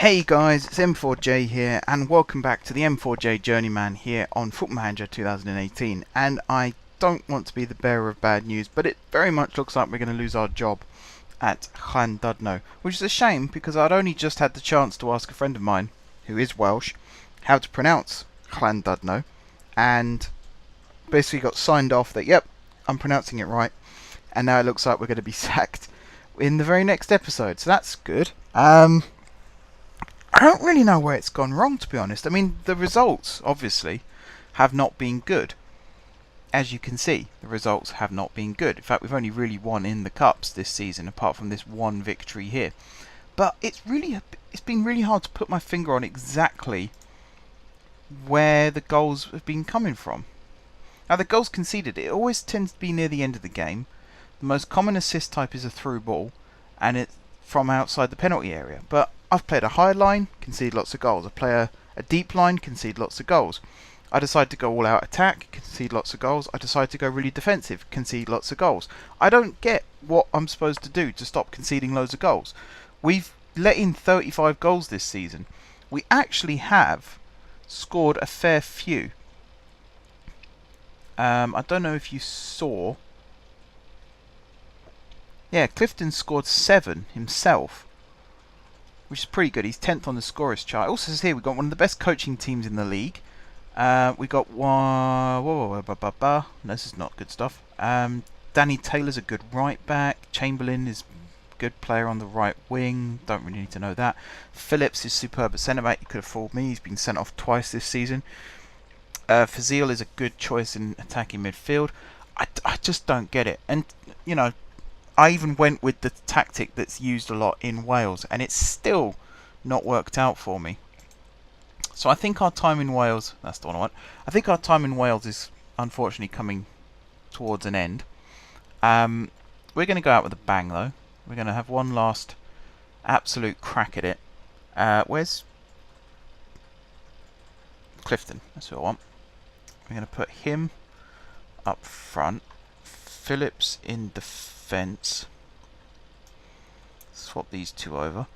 Hey guys, it's M4J here, and welcome back to the M4J Journeyman here on Football Manager 2018. And I don't want to be the bearer of bad news, but it very much looks like we're going to lose our job at Llandudno, which is a shame because I'd only just had the chance to ask a friend of mine, who is Welsh, how to pronounce Llandudno, and basically got signed off that, yep, I'm pronouncing it right, and now it looks like we're going to be sacked in the very next episode, so that's good. I don't really know where it's gone wrong, to be honest. I mean, the results, obviously, have not been good. As you can see, the results have not been good. In fact, we've only really won in the Cups this season, apart from this one victory here. But it's been really hard to put my finger on exactly where the goals have been coming from. Now, the goals conceded, it always tends to be near the end of the game. The most common assist type is a through ball, and it's from outside the penalty area. But I've played a high line, concede lots of goals. I play a deep line, concede lots of goals. I decide to go all out attack, concede lots of goals. I decide to go really defensive, concede lots of goals. I don't get what I'm supposed to do to stop conceding loads of goals. We've let in 35 goals this season. We actually have scored a fair few. I don't know if you saw. Yeah, Clifton scored 7 himself, which is pretty good. He's 10th on the scorers chart. It also says here we've got one of the best coaching teams in the league. We got one. No, this is not good stuff. Danny Taylor's a good right back. Chamberlain is a good player on the right wing. Don't really need to know that. Phillips is superb at centre back. He could have fooled me. He's been sent off twice this season. Fazil is a good choice in attacking midfield. I just don't get it. And, you know, I even went with the tactic that's used a lot in Wales, and it's still not worked out for me. So I think our time in Wales, that's the one I want. I think our time in Wales is unfortunately coming towards an end. We're going to go out with a bang, though. We're going to have one last absolute crack at it. Where's Clifton? That's who I want. We're going to put him up front. Phillips in defence. Swap these two over.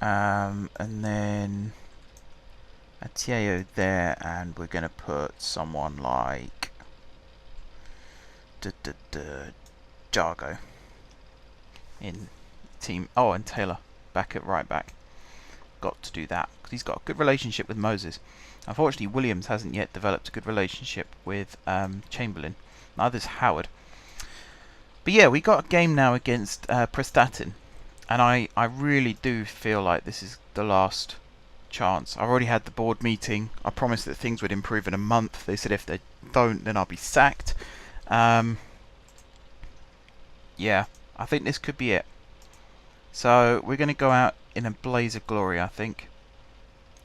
And then Atieo there, and we're going to put someone like Jargo in team. Oh, and Taylor back at right back. Got to do that because he's got a good relationship with Moses. Unfortunately, Williams hasn't yet developed a good relationship with Chamberlain. Neither's Howard. But yeah, we got a game now against Prestatyn, and I really do feel like this is the last chance. I've already had the board meeting. I promised that things would improve in a month. They said if they don't, then I'll be sacked. Yeah, I think this could be it. So we're going to go out in a blaze of glory, I think.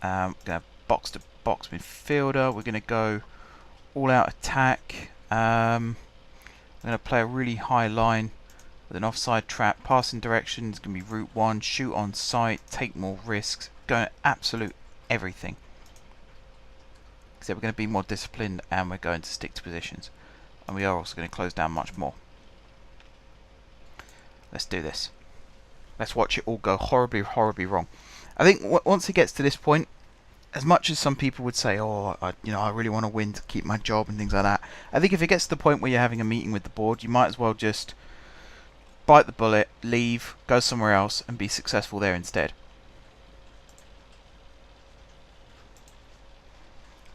We're going to have box-to-box midfielder. We're going to go all-out attack. I'm going to play a really high line with an offside trap. Passing direction is going to be route 1. Shoot on sight. Take more risks. Going absolute everything. Except we're going to be more disciplined, and we're going to stick to positions. And we are also going to close down much more. Let's do this. Let's watch it all go horribly, horribly wrong. I think once it gets to this point, as much as some people would say, oh, I really want to win to keep my job and things like that, I think if it gets to the point where you're having a meeting with the board, you might as well just bite the bullet, leave, go somewhere else, and be successful there instead.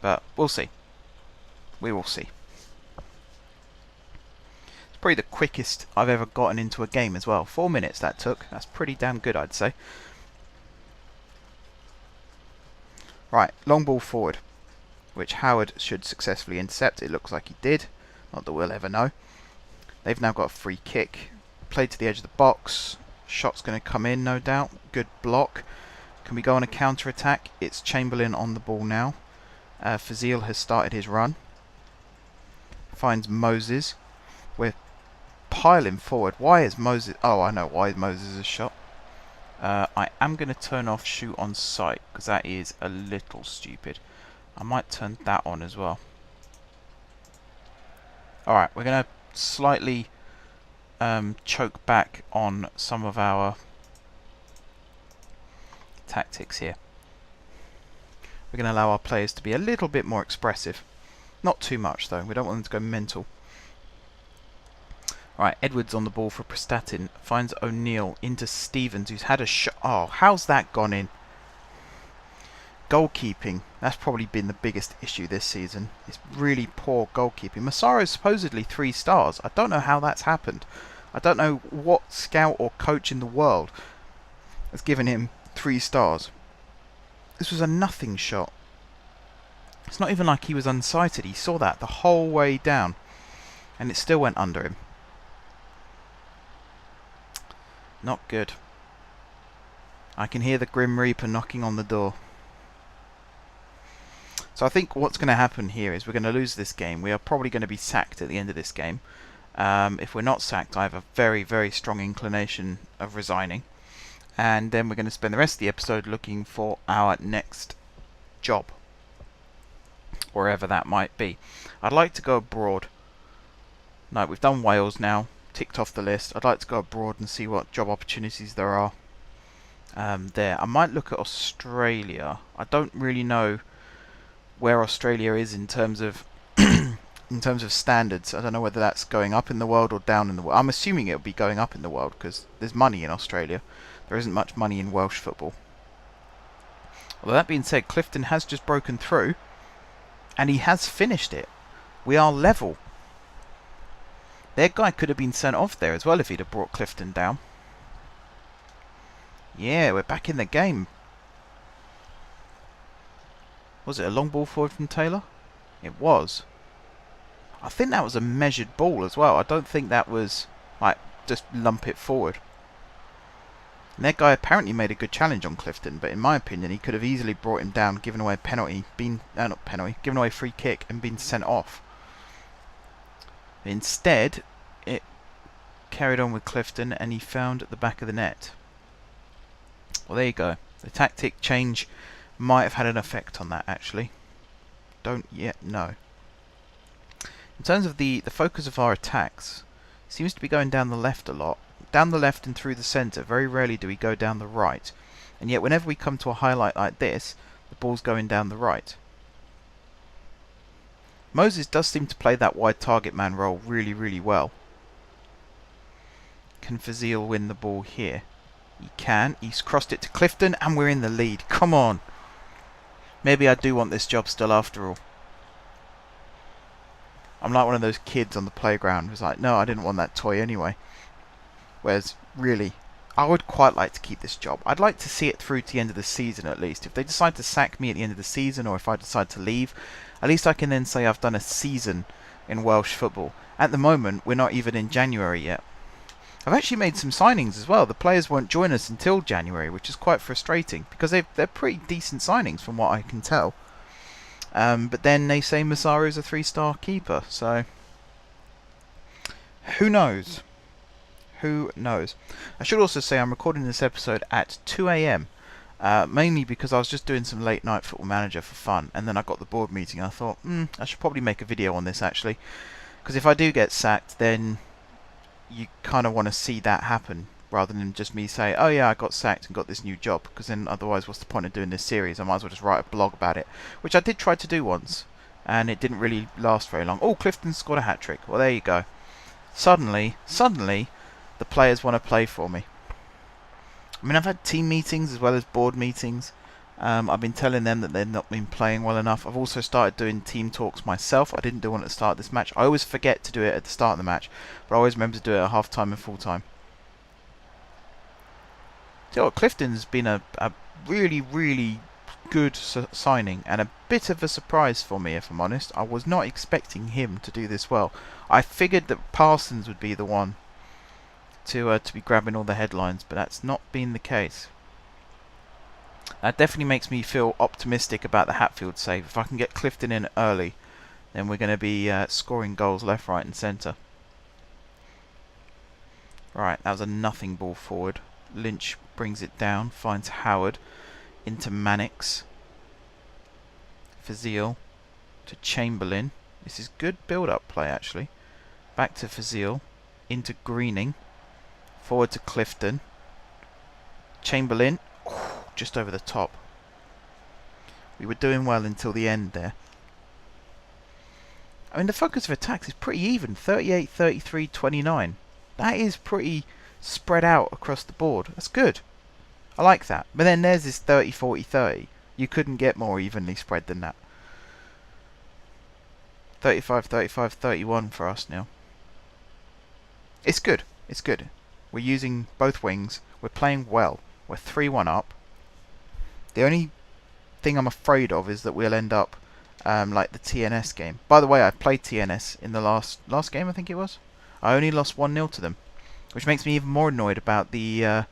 But we'll see. We will see. It's probably the quickest I've ever gotten into a game as well. 4 minutes that took. That's pretty damn good, I'd say. Right, long ball forward, which Howard should successfully intercept. It looks like he did. Not that we'll ever know. They've now got a free kick. Played to the edge of the box. Shot's going to come in, no doubt. Good block. Can we go on a counter-attack? It's Chamberlain on the ball now. Fazil has started his run. Finds Moses. We're piling forward. Why is Moses... Oh, I know why Moses has shot. I am going to turn off shoot on sight because that is a little stupid. I might turn that on as well. Alright, we're going to slightly choke back on some of our tactics here. We're going to allow our players to be a little bit more expressive. Not too much though, we don't want them to go mental. Alright, Edwards on the ball for Prestatin. Finds O'Neill into Stevens, who's had a shot. Oh, how's that gone in? Goalkeeping. That's probably been the biggest issue this season. It's really poor goalkeeping. Massaro's supposedly 3 stars. I don't know how that's happened. I don't know what scout or coach in the world has given him 3 stars. This was a nothing shot. It's not even like he was unsighted. He saw that the whole way down. And it still went under him. Not good. I can hear the Grim Reaper knocking on the door. So I think what's going to happen here is we're going to lose this game. We are probably going to be sacked at the end of this game. If we're not sacked, I have a very, very strong inclination of resigning. And then we're going to spend the rest of the episode looking for our next job. Wherever that might be. I'd like to go abroad. No, we've done Wales now. Ticked off the list. I'd like to go abroad and see what job opportunities there are there. I might look at Australia. I don't really know where Australia is in terms of in terms of standards. I don't know whether that's going up in the world or down in the world. I'm assuming it'll be going up in the world because there's money in Australia. There isn't much money in Welsh football. Although that being said, Clifton has just broken through and he has finished it. We are level. Their guy could have been sent off there as well if he'd have brought Clifton down. Yeah, we're back in the game. Was it a long ball forward from Taylor? It was. I think that was a measured ball as well. I don't think that was like just lump it forward. And their guy apparently made a good challenge on Clifton, but in my opinion he could have easily brought him down, given away a penalty, not penalty, given away a free kick and been sent off. Instead, it carried on with Clifton and he found the back of the net. Well, there you go. The tactic change might have had an effect on that, actually. Don't yet know. In terms of the focus of our attacks, it seems to be going down the left a lot. Down the left and through the centre. Very rarely do we go down the right. And yet whenever we come to a highlight like this, the ball's going down the right. Moses does seem to play that wide target man role really, really well. Can Fazil win the ball here? He can. He's crossed it to Clifton and we're in the lead. Come on. Maybe I do want this job still after all. I'm like one of those kids on the playground who's like, no, I didn't want that toy anyway. Whereas, really, I would quite like to keep this job. I'd like to see it through to the end of the season at least. If they decide to sack me at the end of the season, or if I decide to leave, at least I can then say I've done a season in Welsh football. At the moment, we're not even in January yet. I've actually made some signings as well. The players won't join us until January, which is quite frustrating, because they're pretty decent signings from what I can tell. But then they say Massaro's a 3-star keeper, so who knows? Who knows? I should also say I'm recording this episode at 2 AM, mainly because I was just doing some late night Football Manager for fun, and then I got the board meeting and I thought, I should probably make a video on this actually, because if I do get sacked, then you kind of want to see that happen, rather than just me say, oh yeah, I got sacked and got this new job, because then otherwise what's the point of doing this series? I might as well just write a blog about it, which I did try to do once, and it didn't really last very long. Oh, Clifton scored a hat-trick. Well, there you go. Suddenly, the players want to play for me. I mean, I've had team meetings as well as board meetings. I've been telling them that they've not been playing well enough. I've also started doing team talks myself. I didn't do one at the start of this match. I always forget to do it at the start of the match, but I always remember to do it at half-time and full-time. So Clifton's been a really, really good signing and a bit of a surprise for me, if I'm honest. I was not expecting him to do this well. I figured that Parsons would be the one to be grabbing all the headlines, but that's not been the case. That definitely makes me feel optimistic about the Hatfield save. If I can get Clifton in early, then we're going to be scoring goals left, right and centre. Right, that was a nothing ball forward. Lynch brings it down, finds Howard into Mannix. Fazil to Chamberlain. This is good build-up play actually. Back to Fazil, into Greening. Forward to Clifton. Chamberlain. just over the top. We were doing well until the end there. I mean, the focus of attacks is pretty even. 38, 33, 29. That is pretty spread out across the board. That's good. I like that. But then there's this 30, 40, 30. You couldn't get more evenly spread than that. 35, 35, 31 for us now. It's good. It's good. We're using both wings. We're playing well. We're 3-1 up. The only thing I'm afraid of is that we'll end up like the TNS game. By the way, I played TNS in the last game, I think it was. I only lost 1-0 to them, which makes me even more annoyed about the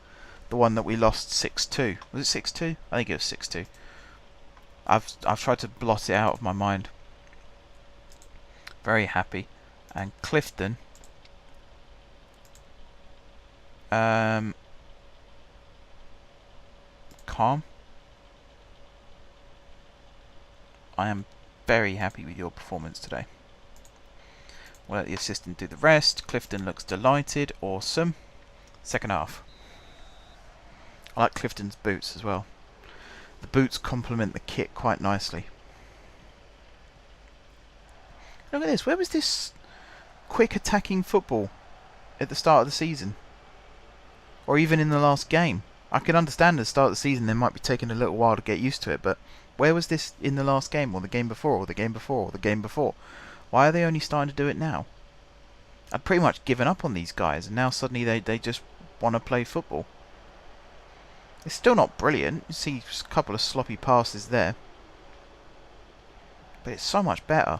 one that we lost 6-2. Was it 6-2? I think it was 6-2. I've tried to blot it out of my mind. Very happy. And Clifton. Calm. I am very happy with your performance today. We'll let the assistant do the rest. Clifton looks delighted. Awesome. Second half. I like Clifton's boots as well. The boots complement the kit quite nicely. Look at this. Where was this quick attacking football at the start of the season? Or even in the last game? I can understand at the start of the season they might be taking a little while to get used to it, but where was this in the last game, or the game before, or the game before, or the game before? Why are they only starting to do it now? I'd pretty much given up on these guys, and now suddenly they just want to play football. It's still not brilliant. You see just a couple of sloppy passes there. But it's so much better.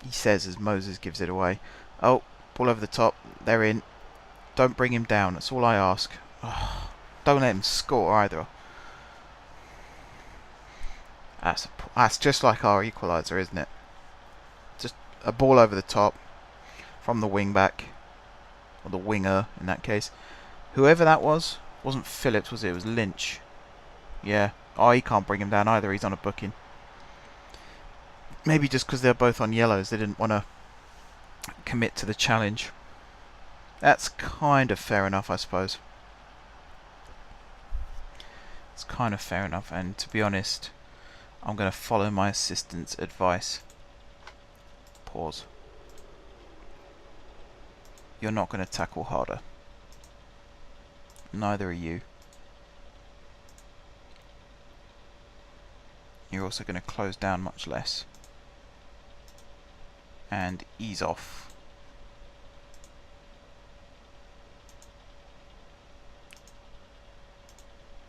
He says as Moses gives it away. Oh, ball over the top. They're in. Don't bring him down. That's all I ask. Oh, don't let him score either. That's just like our equaliser, isn't it? Just a ball over the top from the wing back. Or the winger, in that case. Whoever that was, wasn't Phillips, was it? It was Lynch. Yeah. Oh, he can't bring him down either. He's on a booking. Maybe just because they're both on yellows, they didn't want to commit to the challenge. That's kind of fair enough, I suppose. It's kind of fair enough, and to be honest, I'm going to follow my assistant's advice. Pause. You're not going to tackle harder. Neither are you. You're also going to close down much less. And ease off.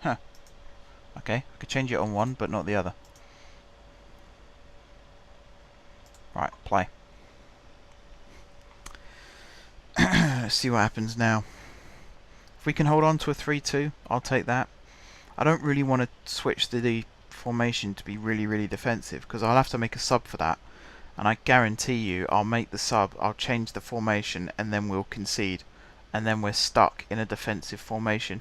Huh. Okay, I could change it on one, but not the other. Right, play. Let's see what happens now. If we can hold on to a 3-2, I'll take that. I don't really want to switch the formation to be really, really defensive, because I'll have to make a sub for that. And I guarantee you, I'll make the sub, I'll change the formation, and then we'll concede. And then we're stuck in a defensive formation.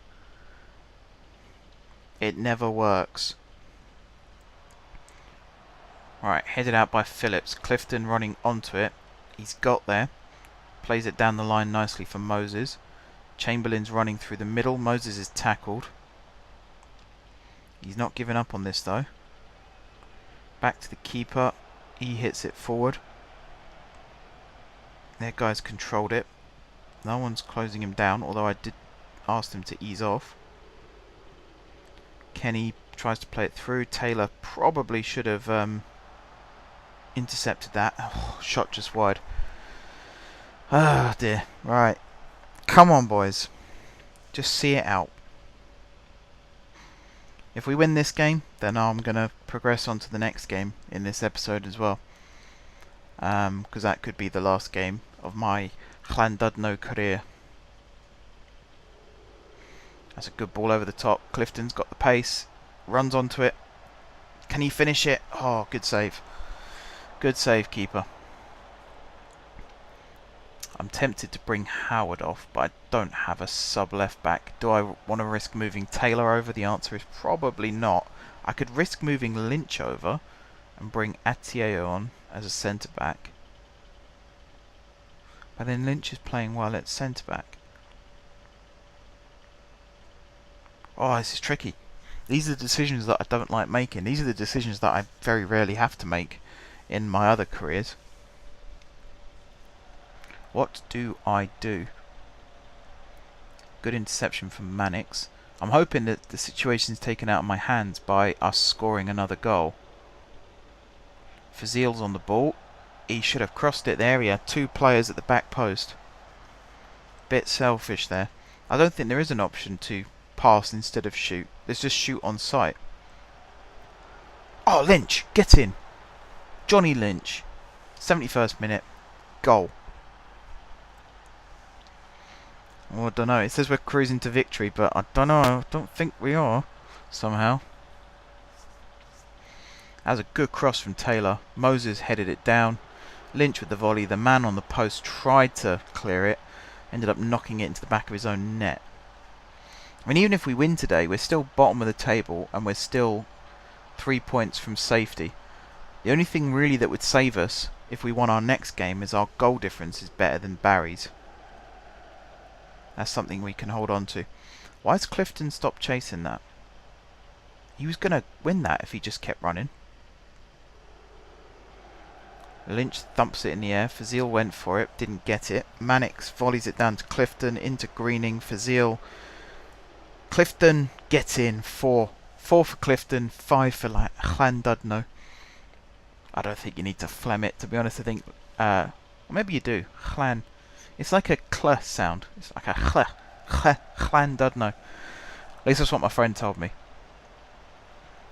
It never works. Right, headed out by Phillips. Clifton running onto it. He's got there. Plays it down the line nicely for Moses. Chamberlain's running through the middle. Moses is tackled. He's not giving up on this though. Back to the keeper. He hits it forward. Their guys controlled it. No one's closing him down, although I did ask them to ease off. Kenny tries to play it through. Taylor probably should have intercepted that. Oh, shot just wide. Ah, dear. Right. Come on, boys. Just see it out. If we win this game, then I'm going to progress on to the next game in this episode as well. Because that could be the last game of my Llandudno career. That's a good ball over the top. Clifton's got the pace. Runs onto it. Can he finish it? Oh, good save. Good save, keeper. I'm tempted to bring Howard off, but I don't have a sub left back. Do I want to risk moving Taylor over? The answer is probably not. I could risk moving Lynch over and bring Atieo on as a centre back. But then Lynch is playing well at centre back. Oh, this is tricky. These are the decisions that I don't like making. These are the decisions that I very rarely have to make in my other careers. What do I do? Good interception from Mannix. I'm hoping that the situation's taken out of my hands by us scoring another goal. Fazil's on the ball. He should have crossed it there. He had two players at the back post. Bit selfish there. I don't think there is an option to pass instead of shoot. Let's just shoot on sight. Oh, Lynch! Get in! Johnny Lynch. 71st minute. Goal. Oh, I don't know. It says we're cruising to victory, but I don't know. I don't think we are. Somehow. That was a good cross from Taylor. Moses headed it down. Lynch with the volley. The man on the post tried to clear it. Ended up knocking it into the back of his own net. I mean, even if we win today, we're still bottom of the table, and we're still 3 points from safety. The only thing really that would save us if we won our next game is our goal difference is better than Barry's. That's something we can hold on to. Why has Clifton stopped chasing that? He was going to win that if he just kept running. Lynch thumps it in the air. Fazil went for it, didn't get it. Mannix volleys it down to Clifton, into Greening. Fazil. Clifton gets in. 4. 4 for Clifton, 5 for Llandudno. I don't think you need to phlegm it, to be honest. I think, or maybe you do. Llan. It's like a cl sound. It's like a Llandudno. At least that's what my friend told me.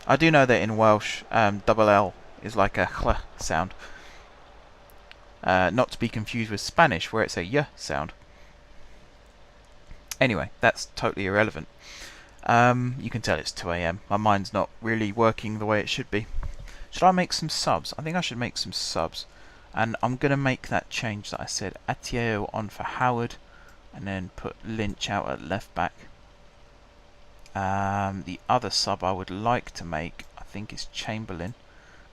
I do know that in Welsh, double L is like a cl sound. Not to be confused with Spanish, where it's a y sound. Anyway, that's totally irrelevant. You can tell it's 2 AM. My mind's not really working the way it should be. Should I make some subs? I think I should make some subs. And I'm going to make that change that I said. Atieo on for Howard. And then put Lynch out at left back. The other sub I would like to make, I think, is Chamberlain.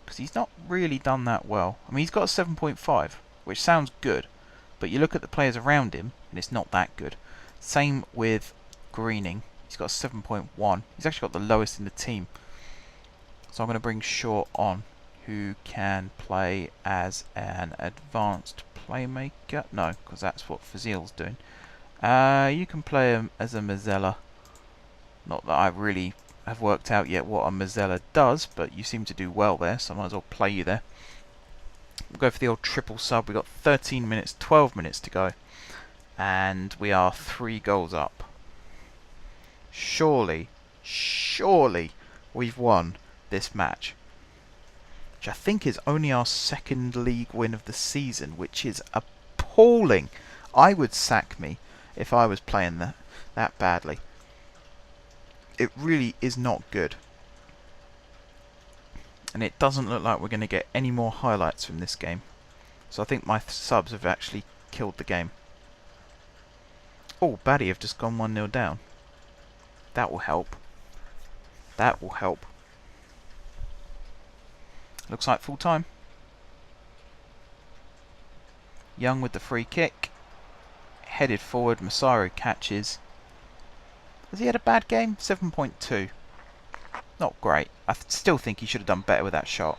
Because he's not really done that well. I mean, he's got a 7.5, which sounds good. But you look at the players around him, and it's not that good. Same with Greening. He's got a 7.1. He's actually got the lowest in the team. So I'm going to bring Shaw on, who can play as an advanced playmaker. No, because that's what Fazil's doing. You can play him as a Mazzella. Not that I really have worked out yet what a Mazzella does, but you seem to do well there, so I might as well play you there. We'll go for the old triple sub. We've got 13 minutes, 12 minutes to go. And we are 3 goals up. Surely we've won this match. Which I think is only our 2nd league win of the season, which is appalling. I would sack me if I was playing that badly. It really is not good. And it doesn't look like we're going to get any more highlights from this game. So I think my subs have actually killed the game. Oh, Batty have just gone 1-0 down. That will help. That will help. Looks like full time. Young with the free kick. Headed forward. Masaru catches. Has he had a bad game? 7.2. Not great. I still think he should have done better with that shot.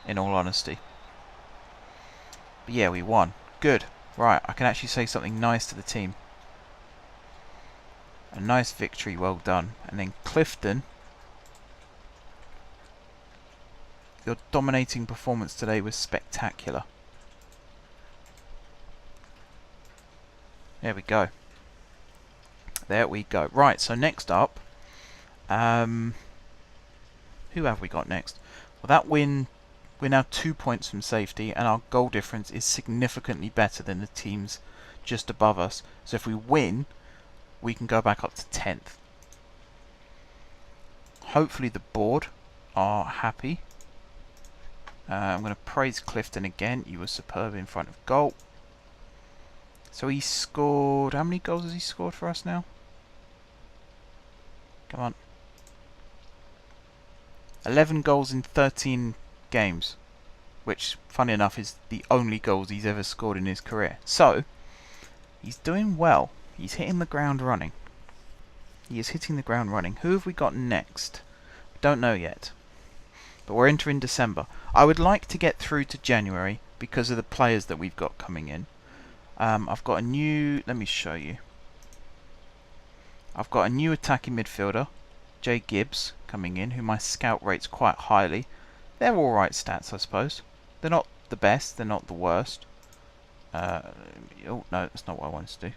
In all honesty. But yeah, we won. Good. Right, I can actually say something nice to the team. A nice victory, well done. And then Clifton. Your dominating performance today was spectacular. There we go. There we go. Right, so next up, who have we got next? Well, that win, we're now 2 points from safety, and our goal difference is significantly better than the teams just above us. So if we win, we can go back up to 10th. Hopefully the board are happy. I'm going to praise Clifton again. You were superb in front of goal. So he scored... How many goals has he scored for us now? Come on. 11 goals in 13 games. Which, funny enough, is the only goals he's ever scored in his career. So, he's doing well. He's hitting the ground running. He is hitting the ground running. Who have we got next? Don't know yet. But we're entering December. I would like to get through to January because of the players that we've got coming in. I've got a new... Let me show you. I've got a new attacking midfielder, Jay Gibbs, coming in, who my scout rates quite highly. They're alright stats, I suppose. They're not the best, they're not the worst. Oh, no, that's not what I wanted to do.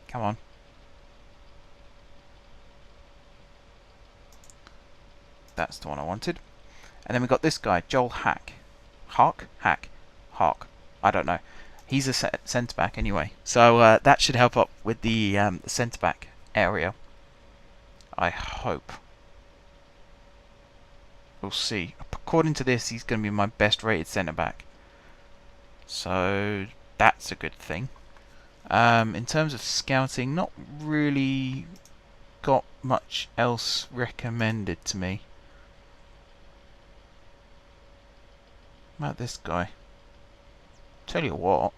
Come on. That's the one I wanted. And then we got this guy, Joel Hack. Hark? Hack. Hark. I don't know. He's a centre-back anyway. So that should help up with the centre-back area. I hope. We'll see. According to this, he's going to be my best rated centre-back. So that's a good thing. In terms of scouting, not really got much else recommended to me. What about this guy? Tell you what,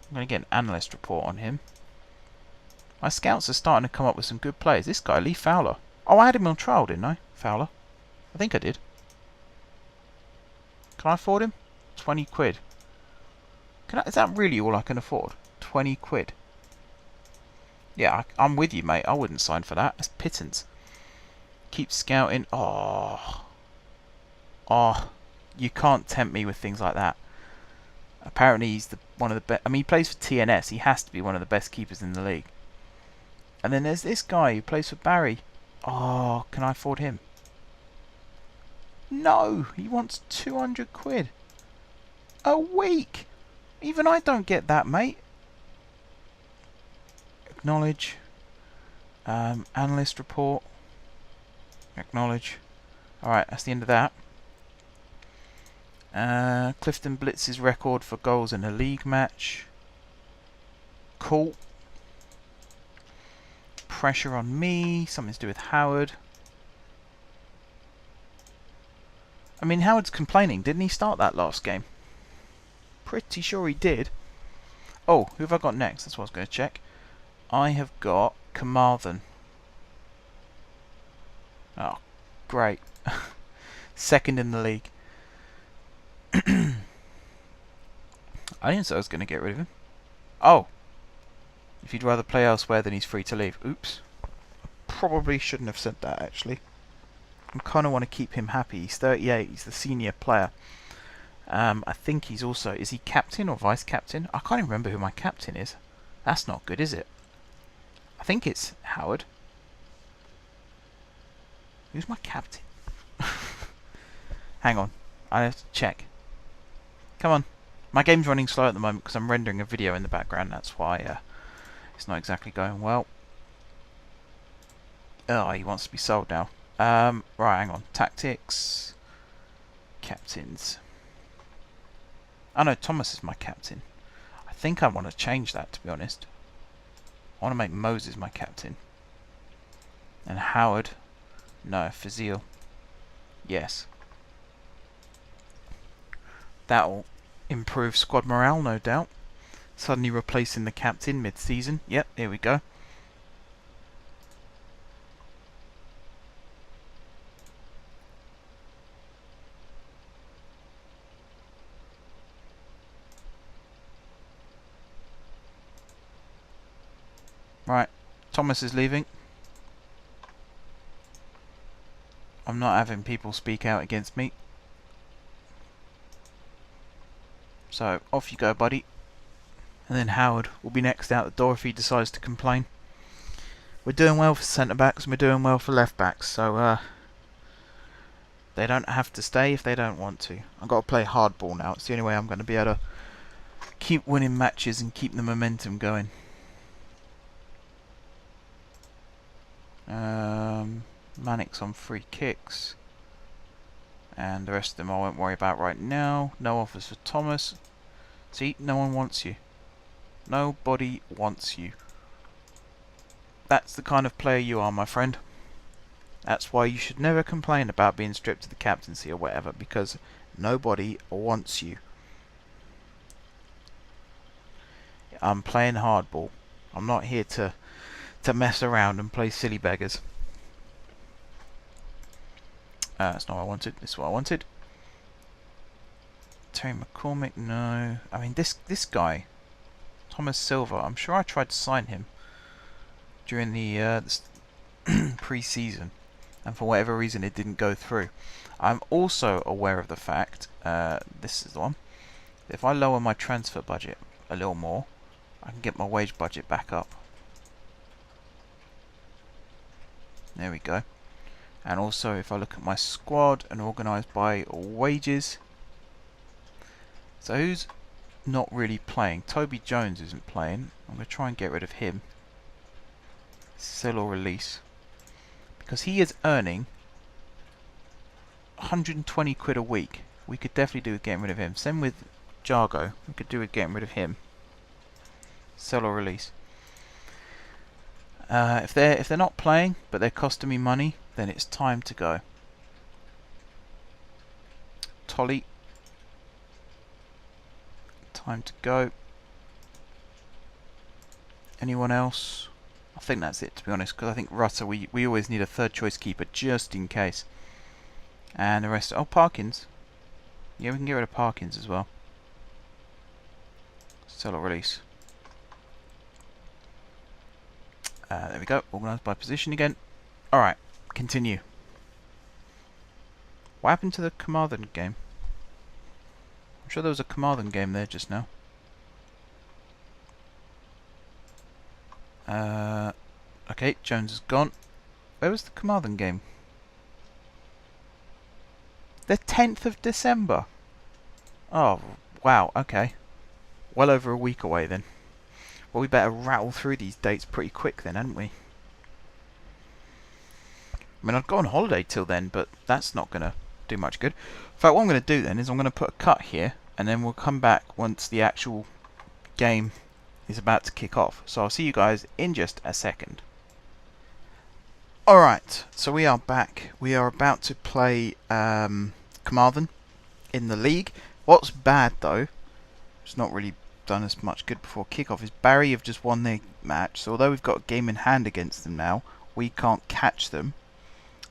I'm going to get an analyst report on him. My scouts are starting to come up with some good players. This guy, Lee Fowler. Oh, I had him on trial, didn't I? Fowler. I think I did. Can I afford him? 20 quid. Is that really all I can afford? 20 quid. Yeah, I'm with you, mate. I wouldn't sign for that. That's pittance. Keep scouting. Oh, you can't tempt me with things like that. Apparently he's one of the best. I mean, he plays for TNS. He has to be one of the best keepers in the league. And then there's this guy who plays for Barry. Oh, can I afford him? No, he wants 200 quid a week. Even I don't get that, mate. Acknowledge. Analyst report. Acknowledge. Alright, that's the end of that. Clifton Blitz's record for goals in a league match. Cool. Pressure on me. Something to do with Howard. I mean, Howard's complaining. Didn't he start that last game? Pretty sure he did. Oh, who have I got next? That's what I was going to check. I have got Carmarthen. Oh, great. Second in the league. I didn't say I was going to get rid of him. Oh. If you'd rather play elsewhere, then he's free to leave. Oops. Probably shouldn't have said that, actually. I kind of want to keep him happy. He's 38. He's the senior player. I think he's also... Is he captain or vice captain? I can't even remember who my captain is. That's not good, is it? I think it's Howard. Who's my captain? Hang on. I have to check. Come on. My game's running slow at the moment because I'm rendering a video in the background. That's why it's not exactly going well. Oh, he wants to be sold now. Right, hang on. Tactics. Captains. Oh no, Thomas is my captain. I think I want to change that, to be honest. I want to make Moses my captain. And Howard. No, Fazil. Yes. That'll improve squad morale, no doubt. Suddenly replacing the captain mid-season. Yep, here we go. Right, Thomas is leaving. I'm not having people speak out against me. So, off you go, buddy. And then Howard will be next out the door if he decides to complain. We're doing well for centre-backs and we're doing well for left-backs, so they don't have to stay if they don't want to. I've got to play hardball now. It's the only way I'm going to be able to keep winning matches and keep the momentum going. Manic's on free kicks. And the rest of them I won't worry about right now. No offers for Thomas. See, no one wants you. Nobody wants you. That's the kind of player you are, my friend. That's why you should never complain about being stripped of the captaincy or whatever, because nobody wants you. I'm playing hardball. I'm not here to to mess around and play silly beggars. That's not what I wanted. This is what I wanted. Terry McCormick, no. I mean, this guy, Thomas Silva, I'm sure I tried to sign him during the pre-season, and for whatever reason it didn't go through. I'm also aware of the fact, this is the one, if I lower my transfer budget a little more, I can get my wage budget back up. There we go. And also if I look at my squad and organise by wages, so who's not really playing? Toby Jones isn't playing. I'm going to try and get rid of him. Sell or release. Because he is earning 120 quid a week. We could definitely do with getting rid of him. Same with Jargo. We could do with getting rid of him. Sell or release. If they're not playing but they're costing me money, then it's time to go. Tolly. Time to go. Anyone else? I think that's it, to be honest, because I think Rutter, we always need a third choice keeper just in case. And the rest, oh, Parkins. Yeah, we can get rid of Parkins as well. Sell or release. There we go, organised by position again. Alright, continue. What happened to the Carmarthen game? I'm sure there was a Carmarthen game there just now. Okay, Jones is gone. Where was the Carmarthen game? The 10th of December. Oh, wow, okay. Well over a week away then. Well, we better rattle through these dates pretty quick then, hadn't we? I mean, I'd go on holiday till then, but that's not going to do much good. In fact, what I'm going to do then is I'm going to put a cut here, and then we'll come back once the actual game is about to kick off. So I'll see you guys in just a second. Alright, so we are back. We are about to play Carmarthen in the league. What's bad though, it's not really done as much good before kickoff, is Barry have just won their match. So although we've got a game in hand against them now, we can't catch them.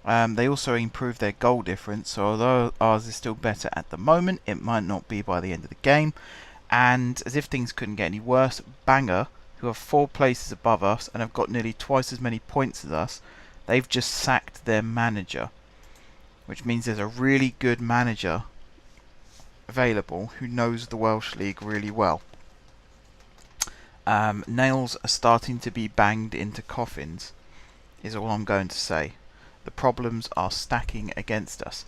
They also improved their goal difference, so although ours is still better at the moment, it might not be by the end of the game. And as if things couldn't get any worse, Banger, who are 4 places above us and have got nearly twice as many points as us, they've just sacked their manager, which means there's a really good manager available who knows the Welsh League really well. Nails are starting to be banged into coffins, is all I'm going to say. The problems are stacking against us.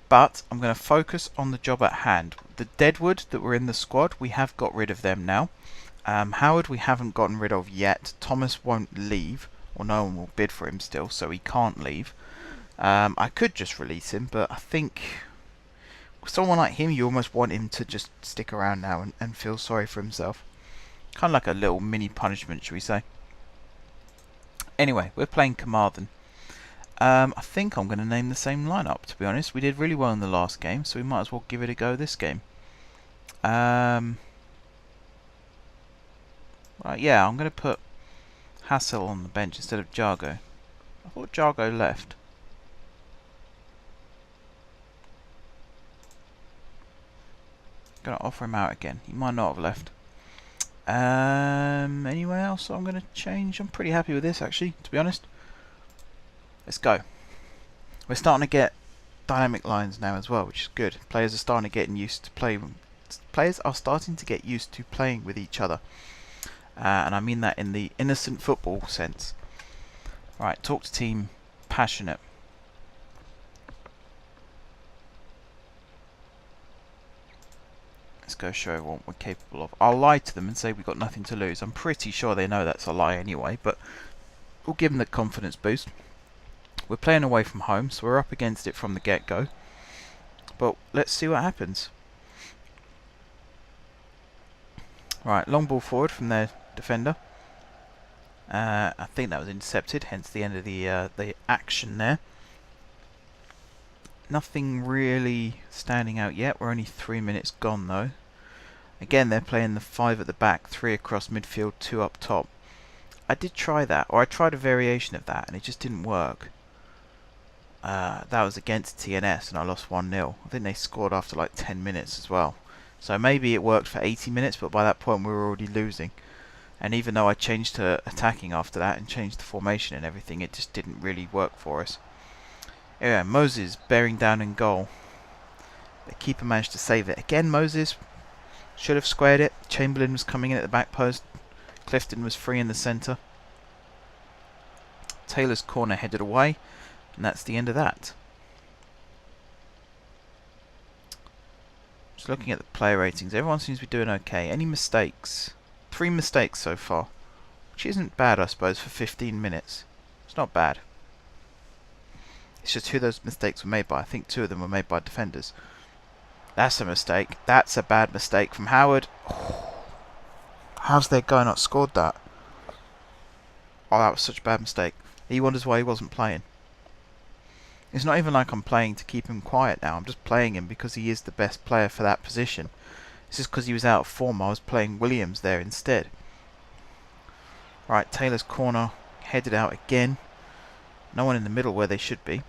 But I'm going to focus on the job at hand. The Deadwood that were in the squad, we have got rid of them now. Howard we haven't gotten rid of yet. Thomas won't leave, or no one will bid for him still, so he can't leave. I could just release him, but I think someone like him, you almost want him to just stick around now and feel sorry for himself. Kind of like a little mini punishment, should we say. Anyway, we're playing Carmarthen. I think I'm going to name the same lineup, to be honest. We did really well in the last game, so we might as well give it a go this game. Right, yeah, I'm going to put Hassel on the bench instead of Jargo. I thought Jargo left. Going to offer him out again. He might not have left. Anywhere else I'm going to change? I'm pretty happy with this, actually, to be honest. Let's go. We're starting to get dynamic lines now as well, which is good. Players are starting to get used to playing. Players are starting to get used to playing with each other, and I mean that in the innocent football sense. Right, talk to team, passionate. Let's go show everyone what we're capable of. I'll lie to them and say we've got nothing to lose. I'm pretty sure they know that's a lie anyway, but we'll give them the confidence boost. We're playing away from home, so we're up against it from the get-go. But let's see what happens. Right, long ball forward from their defender. I think that was intercepted, hence the end of the action there. Nothing really standing out yet. We're only 3 minutes gone though. Again, they're playing the 5 at the back, 3 across midfield, 2 up top. I did try that, or I tried a variation of that, and it just didn't work. That was against TNS, and I lost 1-0. I think they scored after like 10 minutes as well. So maybe it worked for 80 minutes, but by that point we were already losing. And even though I changed to attacking after that and changed the formation and everything, it just didn't really work for us. Yeah, Moses bearing down in goal. The keeper managed to save it. Again, Moses should have squared it. Chamberlain was coming in at the back post. Clifton was free in the centre. Taylor's corner headed away. And that's the end of that. Just looking at the player ratings. Everyone seems to be doing okay. Any mistakes? 3 mistakes so far. Which isn't bad, I suppose, for 15 minutes. It's not bad. It's just who those mistakes were made by. I think 2 of them were made by defenders. That's a mistake. That's a bad mistake from Howard. Oh, how's their guy not scored that? Oh, that was such a bad mistake. He wonders why he wasn't playing. It's not even like I'm playing to keep him quiet now. I'm just playing him because he is the best player for that position. It's just because he was out of form. I was playing Williams there instead. Right, Taylor's corner headed out again. No one in the middle where they should be.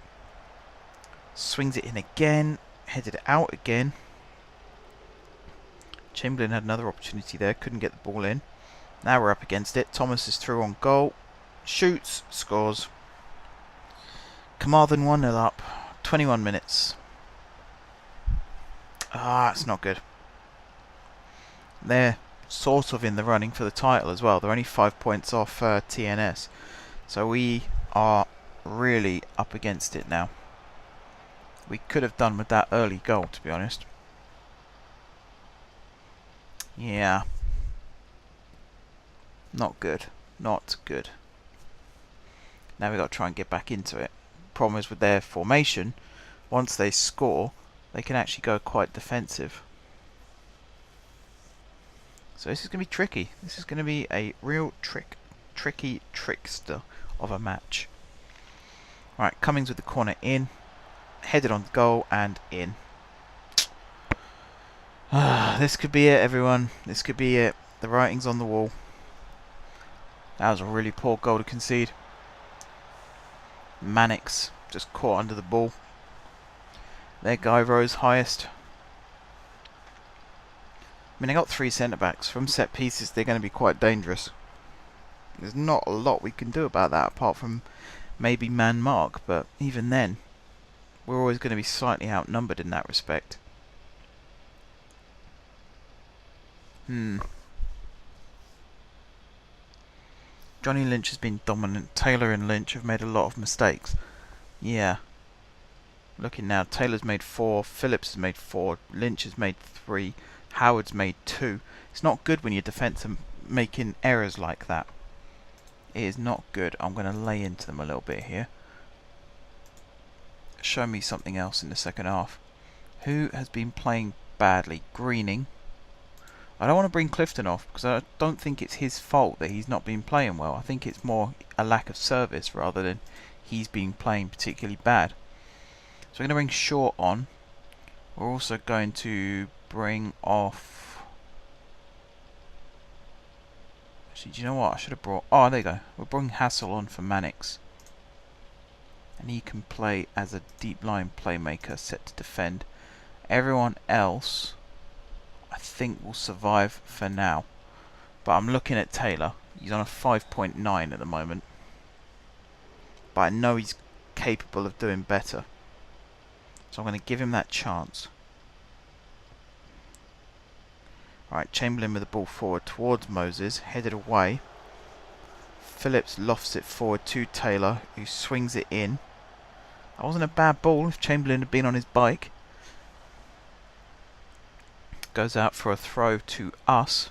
Swings it in again. Headed out again. Chamberlain had another opportunity there. Couldn't get the ball in. Now we're up against it. Thomas is through on goal. Shoots. Scores. Carmarthen 1-0 up. 21 minutes. Ah, it's not good. They're sort of in the running for the title as well. They're only 5 points off TNS. So we are really up against it now. We could have done with that early goal, to be honest. Yeah. Not good. Not good. Now we've got to try and get back into it. Problem is with their formation, once they score, they can actually go quite defensive. So this is going to be tricky. This is going to be a real tricky trickster of a match. Right, Cummings with the corner in. Headed on goal and in. This could be it, everyone. This could be it. The writing's on the wall. That was a really poor goal to concede. Mannix just caught under the ball. Their guy rose highest. I mean, they got 3 centre-backs. From set pieces, they're going to be quite dangerous. There's not a lot we can do about that, apart from maybe man mark, but even then, we're always going to be slightly outnumbered in that respect. Johnny Lynch has been dominant. Taylor and Lynch have made a lot of mistakes. Yeah. Looking now, Taylor's made 4, Phillips has made 4, Lynch has made 3, Howard's made 2. It's not good when your defence are making errors like that. It is not good. I'm going to lay into them a little bit here. Show me something else in the second half. Who has been playing badly? Greening. I don't want to bring Clifton off because I don't think it's his fault that he's not been playing well. I think it's more a lack of service rather than he's been playing particularly bad. So we're going to bring Shaw on. We're also going to bring off... Actually, do you know what? I should have brought... Oh, there you go. We'll bring Hassel on for Mannix. And he can play as a deep line playmaker set to defend. Everyone else, I think, will survive for now. But I'm looking at Taylor. He's on a 5.9 at the moment. But I know he's capable of doing better. So I'm going to give him that chance. Alright, Chamberlain with the ball forward towards Moses. Headed away. Phillips lofts it forward to Taylor, who swings it in. That wasn't a bad ball if Chamberlain had been on his bike. Goes out for a throw to us.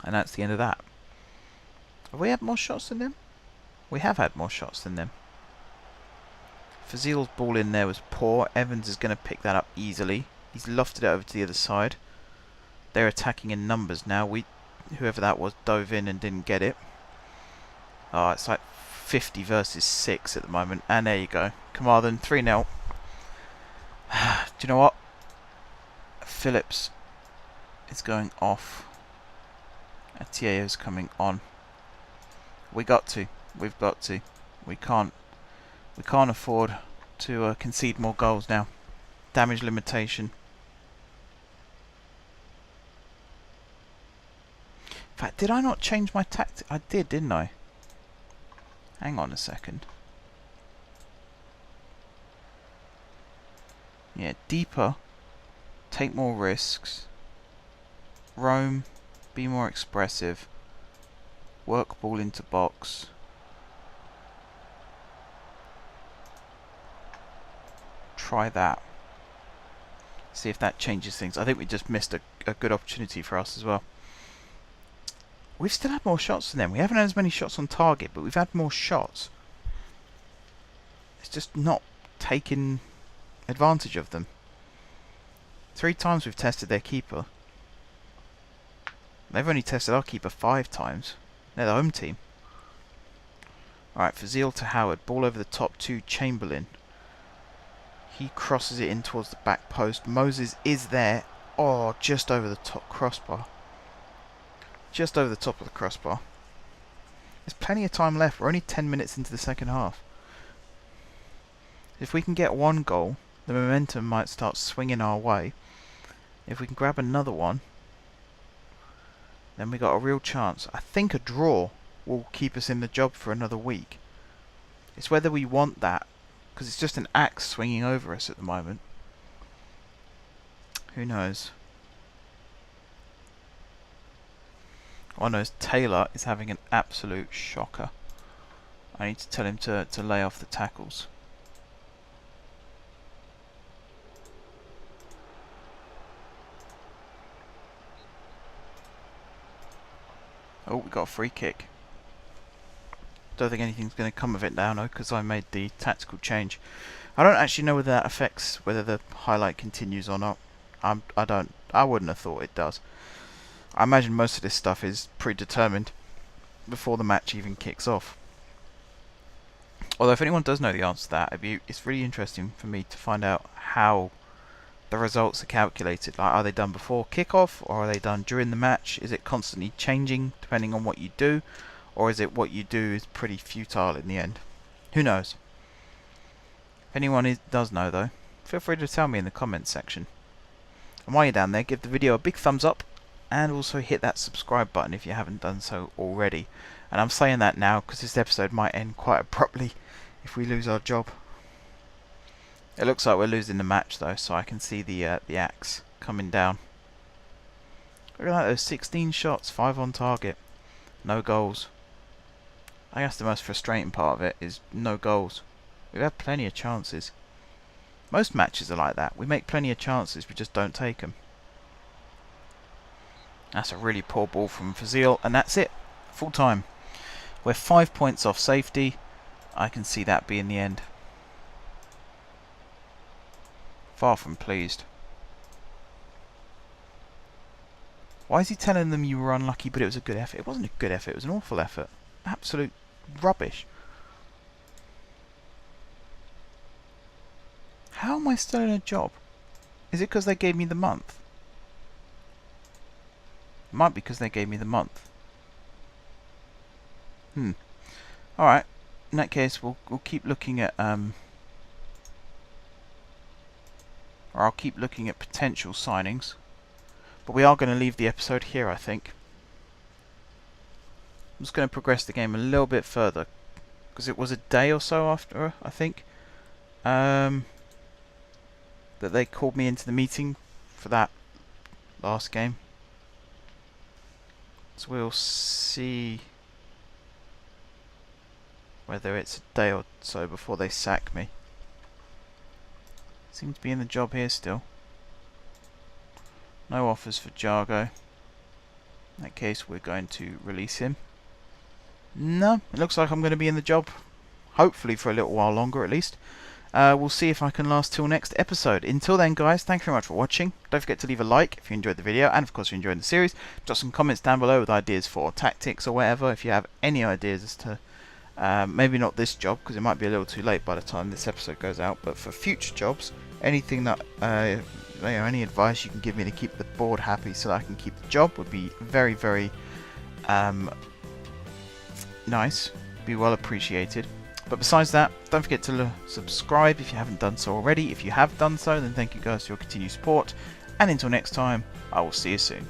And that's the end of that. Have we had more shots than them? We have had more shots than them. Fazil's ball in there was poor. Evans is going to pick that up easily. He's lofted it over to the other side. They're attacking in numbers now. Whoever that was dove in and didn't get it. Oh, it's like 50 versus 6 at the moment. And there you go. Carmarthen 3-0. Do you know what? Phillips is going off. Atieo's coming on. We've got to. We can't afford to concede more goals now. Damage limitation. In fact, did I not change my tactic? I did, didn't I? Hang on a second. Yeah, deeper. Take more risks. Roam. Be more expressive. Work ball into box. Try that. See if that changes things. I think we just missed a good opportunity for us as well. We've still had more shots than them. We haven't had as many shots on target, but we've had more shots. It's just not taking advantage of them. 3 times we've tested their keeper. They've only tested our keeper 5 times. They're the home team. Alright, Fazil to Howard. Ball over the top to Chamberlain. He crosses it in towards the back post. Moses is there. Oh, just over the top crossbar. Just over the top of the crossbar. There's plenty of time left. We're only 10 minutes into the second half. If we can get 1 goal, the momentum might start swinging our way. If we can grab another one, then we got a real chance. I think a draw will keep us in the job for another week. It's whether we want that, because it's just an axe swinging over us at the moment. Who knows? All I know is Taylor is having an absolute shocker. I need to tell him to lay off the tackles. Oh, we got a free kick. Don't think anything's going to come of it now, no, because I made the tactical change. I don't actually know whether that affects whether the highlight continues or not. I wouldn't have thought it does. I imagine most of this stuff is predetermined before the match even kicks off. Although if anyone does know the answer to that, it's really interesting for me to find out how the results are calculated. Like, are they done before kickoff, or are they done during the match? Is it constantly changing depending on what you do, or is it what you do is pretty futile in the end? Who knows? If anyone does know though, feel free to tell me in the comments section. And while you're down there, give the video a big thumbs up, and also hit that subscribe button if you haven't done so already. And I'm saying that now because this episode might end quite abruptly if we lose our job. It looks like we're losing the match though, so I can see the axe coming down. Look at that, those 16 shots, 5 on target, no goals. I guess the most frustrating part of it is no goals. We've had plenty of chances. Most matches are like that. We make plenty of chances, we just don't take them. That's a really poor ball from Fazil, and that's it. Full time. We're 5 points off safety. I can see that being the end. Far from pleased. Why is he telling them you were unlucky but it was a good effort? It wasn't a good effort, it was an awful effort. Absolute rubbish. How am I still in a job? Is it because they gave me the month? It might be because they gave me the month. Alright. In that case, we'll keep looking at or I'll keep looking at potential signings. But we are going to leave the episode here, I think. I'm just going to progress the game a little bit further, because it was a day or so after, I think, that they called me into the meeting for that last game. So we'll see whether it's a day or so before they sack me. Seems to be in the job here still. No offers for Jargo. In that case, we're going to release him. No, it looks like I'm going to be in the job, hopefully for a little while longer at least. We'll see if I can last till next episode. Until then, guys, thank you very much for watching. Don't forget to leave a like if you enjoyed the video, and of course if you enjoyed the series. Drop some comments down below with ideas for tactics or whatever, if you have any ideas as to maybe not this job, because it might be a little too late by the time this episode goes out, but for future jobs, anything that any advice you can give me to keep the board happy so that I can keep the job would be very, very Nice. Be well appreciated. But besides that, don't forget to subscribe if you haven't done so already. If you have done so, then thank you guys for your continued support. And until next time, I will see you soon.